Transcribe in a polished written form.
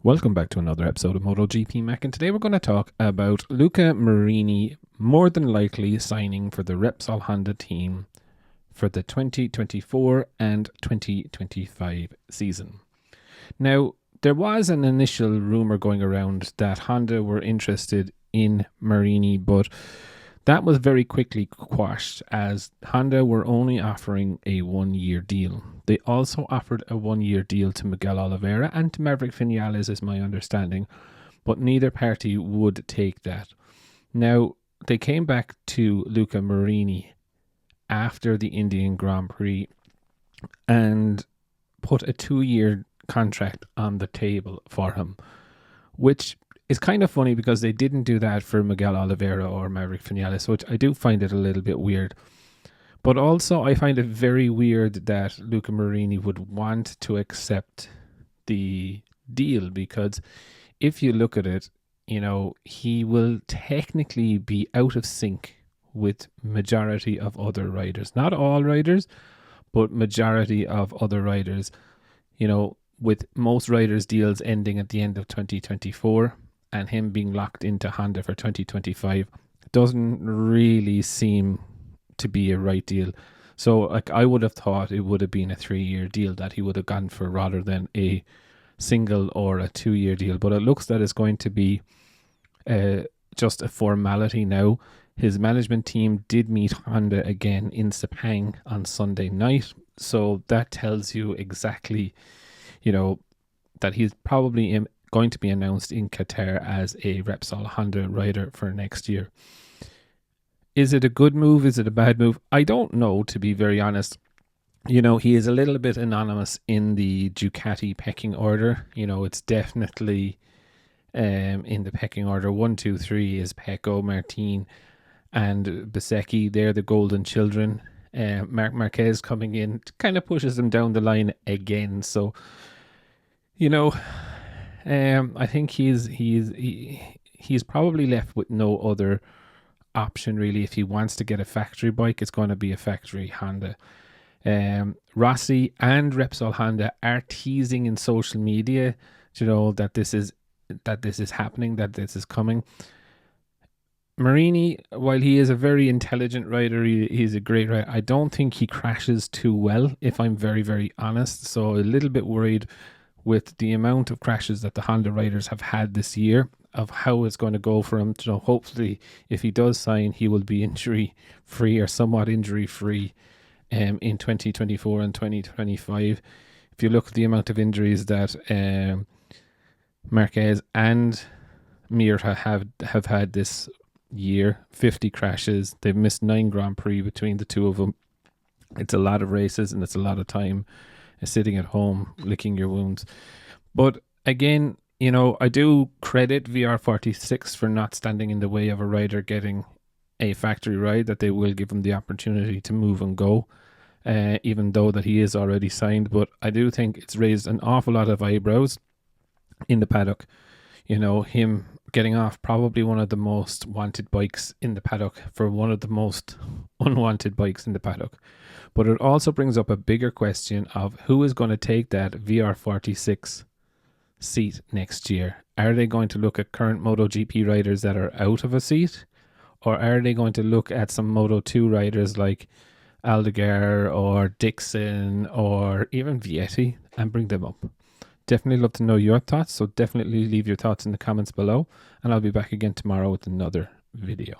Welcome back to another episode of MotoGP Mac, and today we're going to talk about Luca Marini more than likely signing for the Repsol Honda team for the 2024 and 2025 season. Now, there was an initial rumor going around that Honda were interested in Marini, but that was very quickly quashed as Honda were only offering a 1-year deal. They also offered a 1-year deal to Miguel Oliveira and to Maverick Vinales, is my understanding, but neither party would take that. Now, they came back to Luca Marini after the Indian Grand Prix and put a 2-year contract on the table for him, which is kind of funny because they didn't do that for Miguel Oliveira or Maverick Vinales, which I do find it a little bit weird. But also, I find it very weird that Luca Marini would want to accept the deal because if you look at it, you know, he will technically be out of sync with majority of other riders. Not all riders, but majority of other riders. You know, with most riders' deals ending at the end of 2024 and him being locked into Honda for 2025 doesn't really seem to be a right deal. So like I would have thought it would have been a 3-year deal that he would have gone for rather than a single or a 2-year deal. But it looks that it's going to be just a formality now. His management team did meet Honda again in Sepang on Sunday night. So that tells you exactly, you know, that he's probably going to be announced in Qatar as a Repsol Honda rider for next year. Is it a good move? Is it a bad move? I don't know, to be very honest. You know, he is a little bit anonymous in the Ducati pecking order. You know, it's definitely in the pecking order. 1, 2, 3 is Pecco, Martin, and Bezzecchi. They're the golden children. Marc Marquez coming in kind of pushes them down the line again. So, you know, I think he's probably left with no other option really. If he wants to get a factory bike, it's going to be a factory Honda. Rossi and Repsol Honda are teasing in social media, you know, that this is happening, that this is coming. Marini, while he is a very intelligent rider, he's a great rider. I don't think he crashes too well, if I'm very, very honest. So a little bit worried with the amount of crashes that the Honda riders have had this year, of how it's going to go for him. So hopefully, if he does sign, he will be injury-free or somewhat injury-free in 2024 and 2025. If you look at the amount of injuries that Marquez and Mirta have had this year, 50 crashes. They've missed 9 Grand Prix between the two of them. It's a lot of races and it's a lot of time sitting at home licking your wounds. But again, you know, I do credit VR46 for not standing in the way of a rider getting a factory ride, that they will give him the opportunity to move and go, even though that he is already signed. But I do think it's raised an awful lot of eyebrows in the paddock. You know, him getting off probably one of the most wanted bikes in the paddock for one of the most unwanted bikes in the paddock. But it also brings up a bigger question of who is going to take that VR46 seat next year. Are they going to look at current MotoGP riders that are out of a seat? Or are they going to look at some Moto2 riders like Aldegar or Dixon or even Vietti and bring them up? Definitely love to know your thoughts, so definitely leave your thoughts in the comments below, and I'll be back again tomorrow with another video.